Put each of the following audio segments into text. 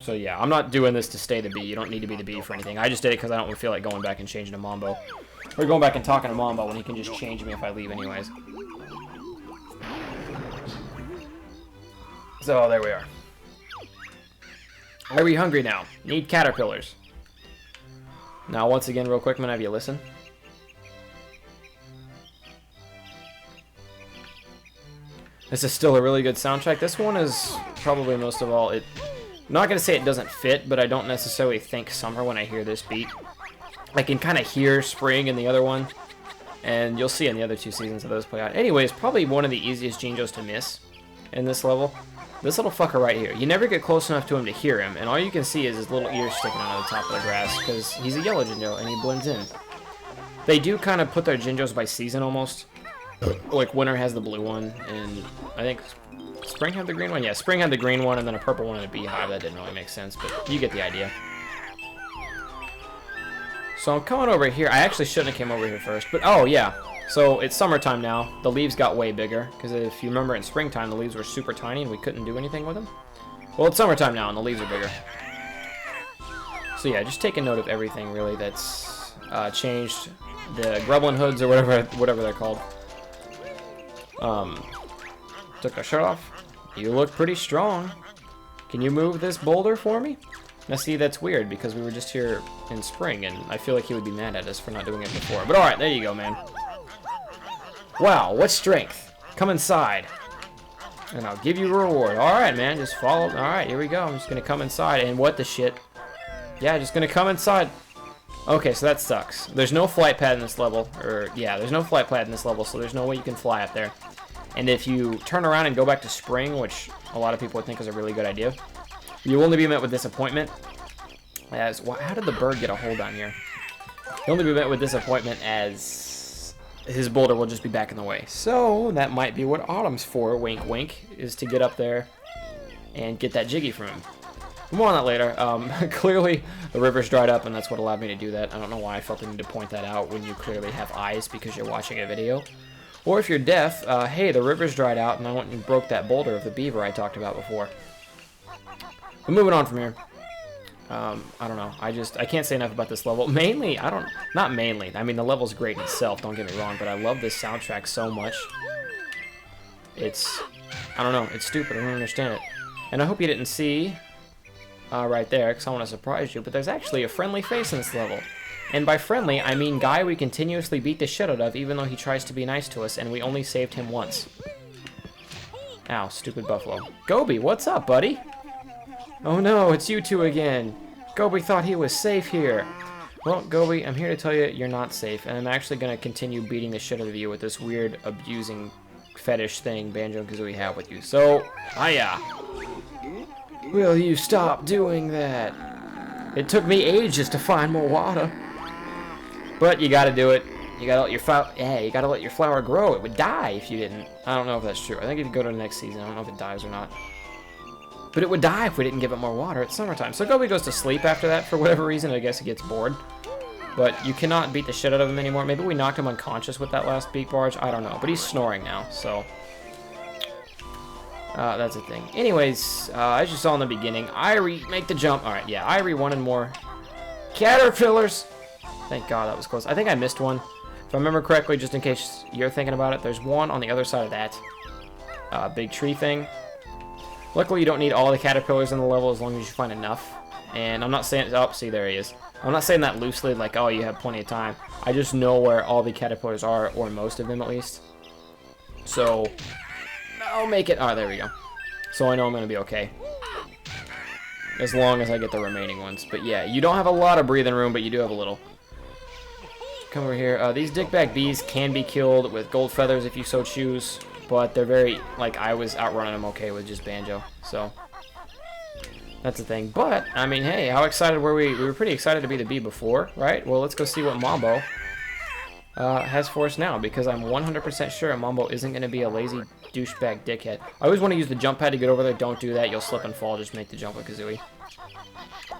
So yeah, I'm not doing this to stay the B. You don't need to be the B for anything. I just did it because I don't feel like going back and changing to Mambo. Or going back and talking to Mambo when he can just change me if I leave anyways. So there we are. Are we hungry now? Need caterpillars. Now once again, real quick, I'm gonna have you listen. This is still a really good soundtrack. This one is probably most of all, I'm not going to say it doesn't fit, but I don't necessarily think summer when I hear this beat. I can kind of hear spring in the other one, and you'll see in the other two seasons of those play out. Anyways, probably one of the easiest Jinjos to miss in this level. This little fucker right here. You never get close enough to him to hear him, and all you can see is his little ears sticking out of the top of the grass, because he's a yellow Jinjo, and he blends in. They do kind of put their Jinjos by season almost. Like winter has the blue one, and I think spring had the green one. Yeah, spring had the green one, and then a purple one and a beehive. That didn't really make sense, but you get the idea. So I'm coming over here. I actually shouldn't have came over here first, but oh yeah. So it's summertime now. The leaves got way bigger, because if you remember in springtime, the leaves were super tiny and we couldn't do anything with them. Well, it's summertime now, and the leaves are bigger. So yeah, just take a note of everything really that's changed. The Grublin hoods or whatever they're called. Took our shirt off. You look pretty strong. Can you move this boulder for me? Now see, that's weird because we were just here in spring and I feel like he would be mad at us for not doing it before. But alright, there you go, man. Wow, what strength. Come inside. And I'll give you a reward. Alright, man, just follow. Alright, here we go. I'm just gonna come inside and what the shit? Yeah, just gonna come inside. Okay, so that sucks. There's no flight pad in this level. There's no flight pad in this level, so there's no way you can fly up there. And if you turn around and go back to spring, which a lot of people would think is a really good idea, you'll only be met with disappointment. How did the bird get a hold on here? You'll only be met with disappointment as his boulder will just be back in the way. So that might be what Autumn's for, wink wink, is to get up there and get that Jiggy from him. More on that later. Clearly, the river's dried up, and that's what allowed me to do that. I don't know why I felt the need to point that out when you clearly have eyes because you're watching a video. Or if you're deaf, hey, the river's dried out, and I went and broke that boulder of the beaver I talked about before. But moving on from here. I don't know. I can't say enough about this level. Mainly, not mainly. I mean, the level's great in itself, don't get me wrong, but I love this soundtrack so much. I don't know. It's stupid. I don't understand it. And I hope you didn't see... right there, because I want to surprise you, but there's actually a friendly face in this level. And by friendly, I mean guy we continuously beat the shit out of, even though he tries to be nice to us, and we only saved him once. Ow, stupid buffalo. Gobi, what's up, buddy? Oh no, it's you two again. Gobi thought he was safe here. Well, Gobi, I'm here to tell you you're not safe, and I'm actually going to continue beating the shit out of you with this weird, abusing fetish thing Banjo Kazooie have with you. So, hiya. Will you stop doing that? It took me ages to find more water. But you gotta do it. You gotta let your flower grow. It would die if you didn't. I don't know if that's true. I think it'd go to the next season. I don't know if it dies or not. But it would die if we didn't give it more water. It's summertime. So Gobi goes to sleep after that for whatever reason. I guess he gets bored. But you cannot beat the shit out of him anymore. Maybe we knocked him unconscious with that last beat barge. I don't know. But he's snoring now, so... that's a thing. Anyways, as you saw in the beginning, Irie, make the jump. Alright, yeah, Irie wanted more caterpillars. Thank God that was close. I think I missed one. If I remember correctly, just in case you're thinking about it, there's one on the other side of that big tree thing. Luckily, you don't need all the caterpillars in the level as long as you find enough. And I'm not saying... Oh, see, there he is. I'm not saying that loosely, like, oh, you have plenty of time. I just know where all the caterpillars are, or most of them at least. So... I'll make it. Oh, there we go. So I know I'm going to be okay. As long as I get the remaining ones. But yeah, you don't have a lot of breathing room, but you do have a little. Come over here. These dickbag bees can be killed with gold feathers if you so choose. But they're very, like, I was outrunning them okay with just Banjo. So, that's the thing. But, I mean, hey, how excited were we? We were pretty excited to be the bee before, right? Well, let's go see what Mambo has for us now, because I'm 100% sure Mambo isn't going to be a lazy douchebag dickhead. I always want to use the jump pad to get over there. Don't do that. You'll slip and fall. Just make the jump with Kazooie.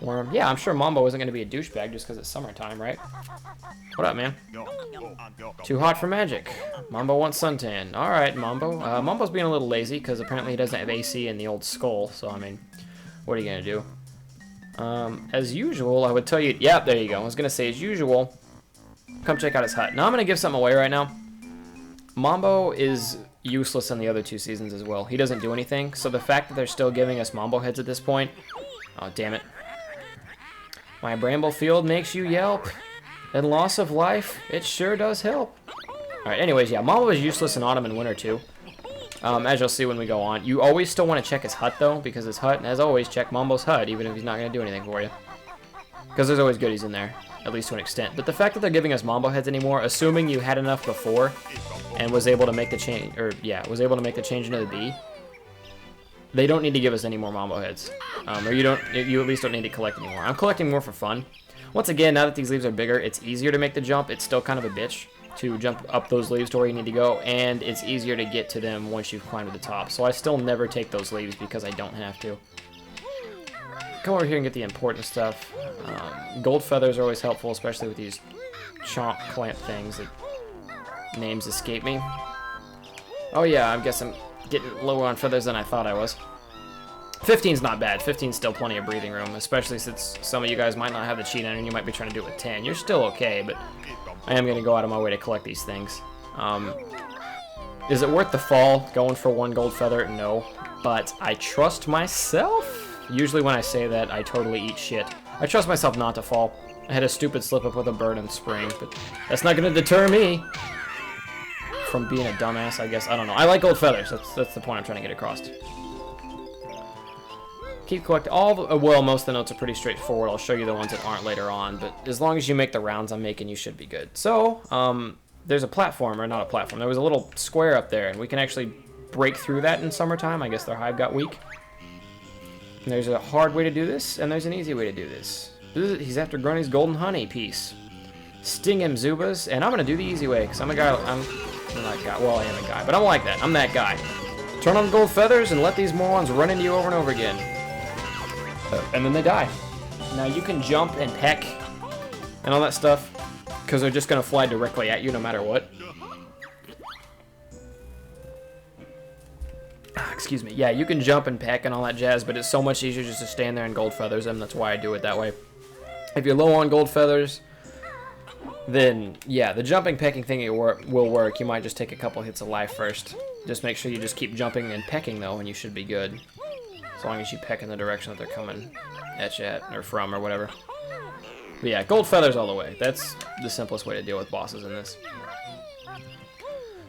Or, yeah, I'm sure Mambo isn't going to be a douchebag just because it's summertime, right? What up, man? Too hot for magic. Mambo wants suntan. Alright, Mambo. Mambo's being a little lazy because apparently he doesn't have AC in the old skull. So, I mean, what are you going to do? As usual, I would tell you... Yeah, there you go. I was going to say, as usual, come check out his hut. Now, I'm going to give something away right now. Mambo is useless in the other 2 seasons as well. He doesn't do anything, so the fact that they're still giving us Mambo heads at this point... Oh, damn it. My bramble field makes you yelp. And loss of life, it sure does help. Alright, anyways, yeah, Mambo is useless in autumn and winter, too. As you'll see when we go on. You always still want to check his hut, though, because his hut, as always, check Mambo's hut, even if he's not going to do anything for you. Because there's always goodies in there, at least to an extent. But the fact that they're giving us Mambo heads anymore, assuming you had enough before, and was able to make the change, or, yeah, was able to make the change into the B, they don't need to give us any more Mambo heads. Or you at least don't need to collect anymore. I'm collecting more for fun. Once again, now that these leaves are bigger, it's easier to make the jump. It's still kind of a bitch to jump up those leaves to where you need to go, and it's easier to get to them once you've climbed to the top. So I still never take those leaves because I don't have to. Come over here and get the important stuff. Gold feathers are always helpful, especially with these chomp clamp things that names escape me. Oh yeah, I guess I'm getting lower on feathers than I thought I was. 15's not bad. 15's still plenty of breathing room, especially since some of you guys might not have the cheat on and you might be trying to do it with 10. You're still okay, but I am going to go out of my way to collect these things. Is it worth the fall going for 1 gold feather? No, but I trust myself. Usually when I say that, I totally eat shit. I trust myself not to fall. I had a stupid slip up with a bird in spring, but that's not going to deter me from being a dumbass, I guess. I don't know. I like gold feathers. That's the point I'm trying to get across. Keep collecting all the, well, most of the notes are pretty straightforward. I'll show you the ones that aren't later on, but as long as you make the rounds I'm making, you should be good. So, there's a platform, or not a platform, there was a little square up there, and we can actually break through that in summertime. I guess their hive got weak. And there's a hard way to do this, and there's an easy way to do this. He's after Grunny's golden honey piece. Sting him, Zubas, and I'm gonna do the easy way, because I'm a guy, I'm not a guy, well, I am a guy, but I'm like that. I'm that guy. Turn on gold feathers and let these morons run into you over and over again. And then they die. Now you can jump and peck and all that stuff because they're just going to fly directly at you no matter what. Excuse me. Yeah, you can jump and peck and all that jazz, but it's so much easier just to stand there and gold feathers them. That's why I do it that way. If you're low on gold feathers, then yeah, the jumping pecking thing will work. You might just take a couple hits of life first. Just make sure you just keep jumping and pecking though, and you should be good. As long as you peck in the direction that they're coming at you at, or from, or whatever. But yeah, gold feathers all the way. That's the simplest way to deal with bosses in this.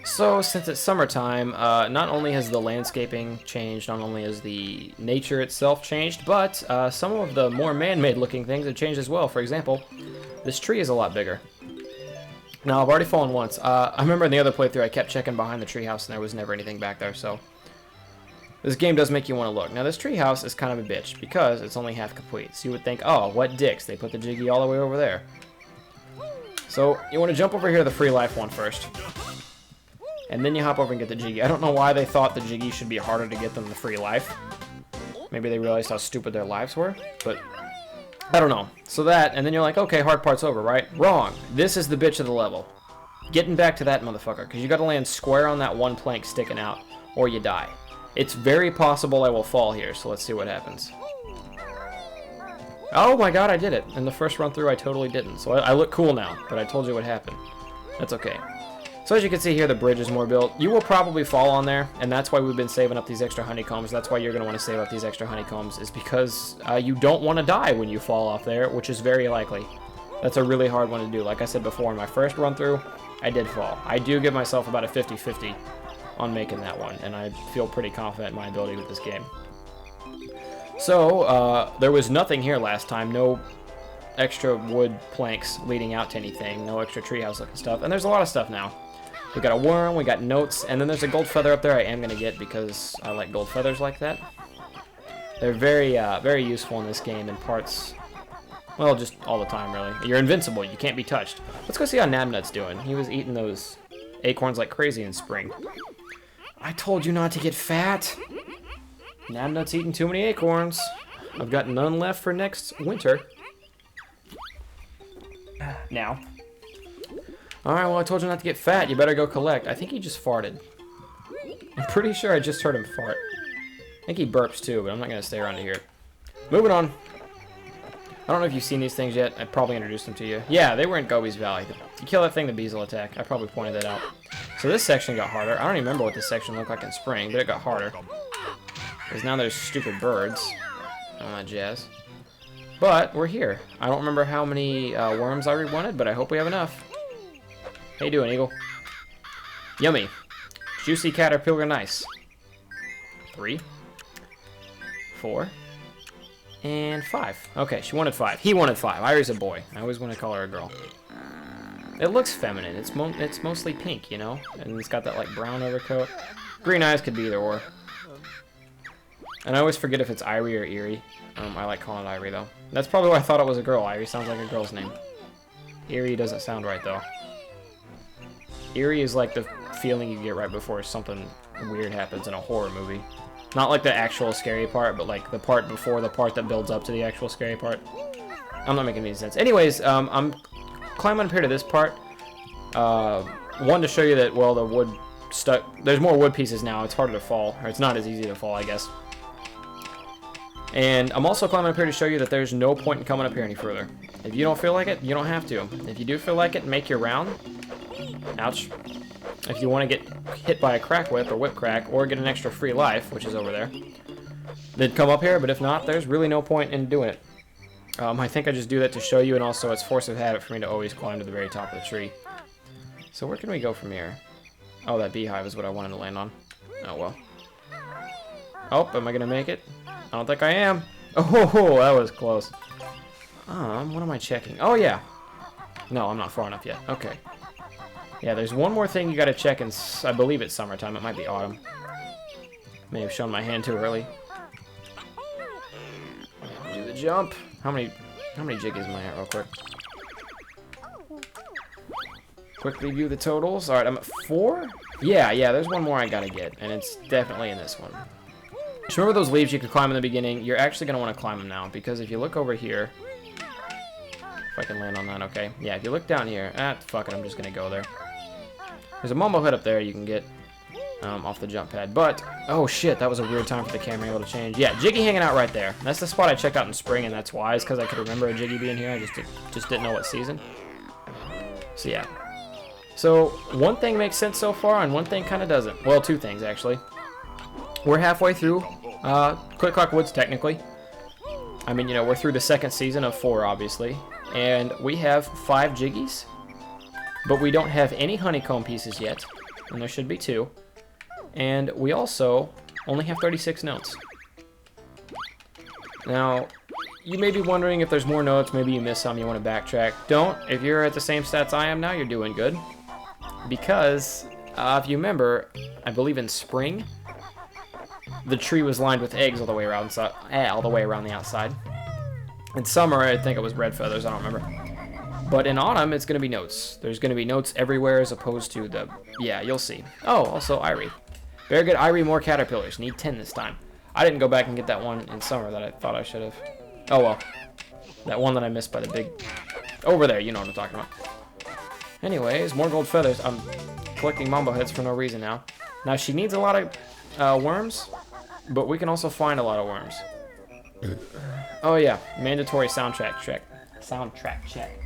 So, since it's summertime, not only has the landscaping changed, not only has the nature itself changed, but some of the more man-made looking things have changed as well. For example, this tree is a lot bigger. Now, I've already fallen once. I remember in the other playthrough I kept checking behind the treehouse and there was never anything back there, so... This game does make you want to look. Now, this treehouse is kind of a bitch because it's only half complete. So you would think, oh, what dicks? They put the Jiggy all the way over there. So you want to jump over here to the free life one first. And then you hop over and get the Jiggy. I don't know why they thought the Jiggy should be harder to get than the free life. Maybe they realized how stupid their lives were, but I don't know. So that, and then you're like, okay, hard part's over, right? Wrong. This is the bitch of the level. Getting back to that motherfucker, because you got to land square on that one plank sticking out, or you die. It's very possible I will fall here, so let's see what happens. Oh my god, I did it. In the first run through, I totally didn't. So I look cool now, but I told you what happened. That's okay. So as you can see here, the bridge is more built. You will probably fall on there, and that's why we've been saving up these extra honeycombs. That's why you're going to want to save up these extra honeycombs, is because you don't want to die when you fall off there, which is very likely. That's a really hard one to do. Like I said before, in my first run through, I did fall. I do give myself about a 50-50 on making that one, and I feel pretty confident in my ability with this game. So, there was nothing here last time. No extra wood planks leading out to anything. No extra treehouse looking stuff. And there's a lot of stuff now. We got a worm, we got notes, and then there's a gold feather up there I am going to get because I like gold feathers like that. They're very, very useful in this game in parts, well, just all the time, really. You're invincible. You can't be touched. Let's go see how Nabnut's doing. He was eating those acorns like crazy in spring. I told you not to get fat. Nabnut's eating too many acorns. I've got none left for next winter. Now. Alright, well, I told you not to get fat. You better go collect. I think he just farted. I'm pretty sure I just heard him fart. I think he burps too, but I'm not going to stay around to hear it. Moving on. I don't know if you've seen these things yet. I probably introduced them to you. Yeah, they were in Gobi's Valley. If you kill that thing, the bees will attack. I probably pointed that out. So this section got harder. I don't even remember what this section looked like in spring, but it got harder. Because now there's stupid birds. All that jazz. But we're here. I don't remember how many worms I wanted, but I hope we have enough. How you doing, Eagle? Yummy. Juicy caterpillar nice. 3, 4, and 5. Okay, she wanted 5. He wanted 5. Irie's a boy. I always want to call her a girl. It looks feminine. It's mostly pink, you know? And it's got that, like, brown overcoat. Green eyes could be either or. And I always forget if it's Irie or Eerie. I like calling it Irie, though. That's probably why I thought it was a girl. Irie sounds like a girl's name. Eerie doesn't sound right, though. Eerie is like the feeling you get right before something weird happens in a horror movie. Not like the actual scary part, but like the part before the part that builds up to the actual scary part. I'm not making any sense. Anyways, I'm climbing up here to this part. One, to show you that, well, the wood stuck. There's more wood pieces now. It's harder to fall, or it's not as easy to fall, I guess. And I'm also climbing up here to show you that there's no point in coming up here any further. If you don't feel like it, you don't have to. If you do feel like it, make your round. Ouch. If you want to get hit by a crack whip or whip crack, or get an extra free life, which is over there, then come up here. But if not, there's really no point in doing it. I think I just do that to show you, and also it's force of habit for me to always climb to the very top of the tree. So where can we go from here? Oh, that beehive is what I wanted to land on. Oh, well. Oh, am I going to make it? I don't think I am. Oh, that was close. What am I checking? Oh, yeah. No, I'm not far enough yet. Okay. Yeah, there's one more thing you gotta check, and I believe it's summertime. It might be autumn. May have shown my hand too early. Do the jump. How many jiggies am I at real quick? Quickly view the totals. Alright, I'm at 4? Yeah, there's one more I gotta get, and it's definitely in this one. Just remember those leaves you could climb in the beginning? You're actually gonna want to climb them now, because if you look over here... If I can land on that, okay. Yeah, if you look down here... fuck it, I'm just gonna go there. There's a Mumbo head up there you can get off the jump pad. But, oh shit, that was a weird time for the camera angle to change. Yeah, Jiggy hanging out right there. That's the spot I checked out in spring, and that's why. It's because I could remember a Jiggy being here. I just didn't know what season. So yeah. So, one thing makes sense so far, and one thing kind of doesn't. Well, 2 things, actually. We're halfway through Click Clock Woods, technically. I mean, you know, we're through the 2nd season of 4, obviously. And we have 5 Jiggies. But we don't have any honeycomb pieces yet, and there should be 2. And we also only have 36 notes. Now, you may be wondering if there's more notes, maybe you missed some, you want to backtrack. Don't. If you're at the same stats I am now, you're doing good. Because, if you remember, I believe in spring, the tree was lined with eggs all the way around the outside. In summer, I think it was red feathers, I don't remember. But in autumn, it's going to be notes. There's going to be notes everywhere as opposed to the... Yeah, you'll see. Oh, also Irie. Very good, Irie, more caterpillars. Need 10 this time. I didn't go back and get that one in summer that I thought I should have. Oh, well. That one that I missed by the big... Over there, you know what I'm talking about. Anyways, more gold feathers. I'm collecting Mambo heads for no reason now. Now, she needs a lot of worms, but we can also find a lot of worms. Oh, yeah. Mandatory soundtrack check. Soundtrack check.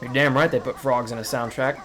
You're damn right they put frogs in a soundtrack.